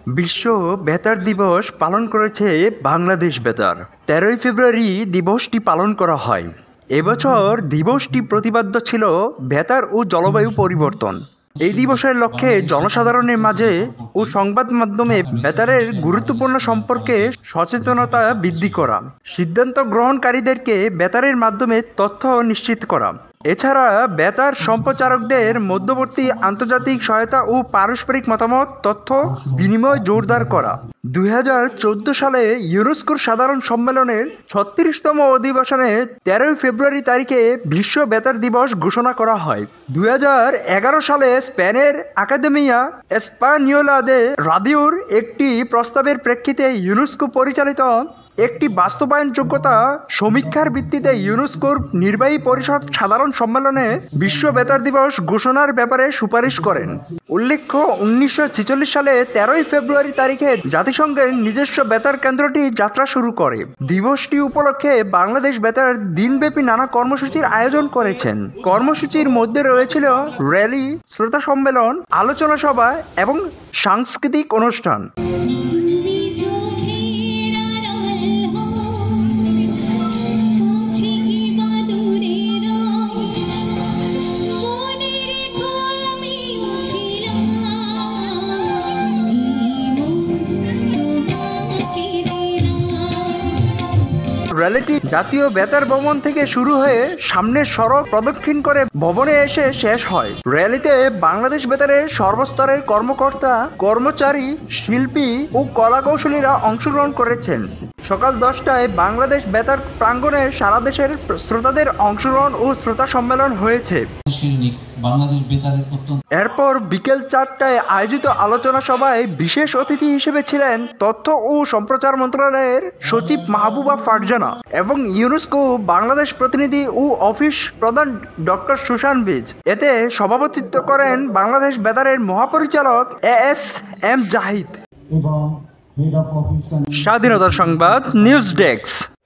বিশ্ব বেতার দিবস পালন করেছে বাংলাদেশ বেতার। 13ই ফেব্রুয়ারি দিবসটি পালন করা হয়। এবছর দিবসটি প্রতিপাদ্য ছিল বেতার ও জলবায়ু পরিবর্তন। এই দিবসের লক্ষ্যে জনসাধারণের মাঝে ও সংবাদ মাধ্যমে বেতারের গুরুত্বপূর্ণ সম্পর্কে সচেতনতা বৃদ্ধি করা, সিদ্ধান্ত গ্রহণকারীদেরকে বেতারের মাধ্যমে তথ্য নিশ্চিত করা, এছাড়া বেতার সম্প্রচারকদের মধ্যবর্তী আন্তর্জাতিক সহায়তা ও পারস্পরিক মতামত তথ্য বিনিময় জোরদার করা। 2014 সালে ইউনেস্কোর সাধারণ সম্মেলনের 36তম অধিবেশনে 13 ফেব্রুয়ারি তারিখে বিশ্ব বেতার দিবস ঘোষণা করা হয়। 2011 সালে স্পেনের আকাদেমিয়া এসপানিওলা দে রাদিওর একটি প্রস্তাবের প্রেক্ষিতে ইউনেস্কো পরিচালিত একটি বাস্তবায়নযোগ্যতা সমীক্ষার ভিত্তিতে ইউনেস্কোর নির্বাহী পরিষদ সাধারণ সম্মেলনে বিশ্ব বেতার দিবস ঘোষণার ব্যাপারে সুপারিশ করেন। উল্লেখ্য, 1946 সালে 13ই ফেব্রুয়ারি তারিখে জাতিসংঘের নিজস্ব বেতার কেন্দ্রটি যাত্রা শুরু করে। দিবসটি উপলক্ষে বাংলাদেশ বেতার দিনব্যাপী নানা কর্মসূচির আয়োজন করেছেন। কর্মসূচির মধ্যে রয়েছিল র্যালি, শ্রোতা সম্মেলন, আলোচনা সভা এবং সাংস্কৃতিক অনুষ্ঠান। র্যালিটি জাতীয় বেতার ভবন থেকে শুরু হয়ে সামনের সড়ক প্রদক্ষিণ করে ভবনে এসে শেষ হয়। র্যালিতে বাংলাদেশ বেতারের সর্বস্তরের কর্মকর্তা, কর্মচারী, শিল্পী ও কলাকৌশলীরা অংশগ্রহণ করেছেন। সকাল 10টায় বাংলাদেশ বেতার প্রাঙ্গণে সারা দেশের শ্রোতাদের অংশগ্রহণ ও শ্রোতা সম্মেলন হয়েছে। এরপর বিকেল 4টায় আয়োজিত আলোচনা সভায় বিশেষ অতিথি হিসেবে ছিলেন তথ্য ও সম্প্রচার মন্ত্রণালয়ের সচিব মাহবুবা ফারজানা এবং ইউনেস্কো বাংলাদেশ প্রতিনিধি ও অফিস প্রধান ডক্টর সুশান বিজ। এতে সভাপতিত্ব করেন বাংলাদেশ বেতারের মহাপরিচালক ASM জাহিদ। স্বাধীনতা সংবাদ নিউজ ডেস্ক।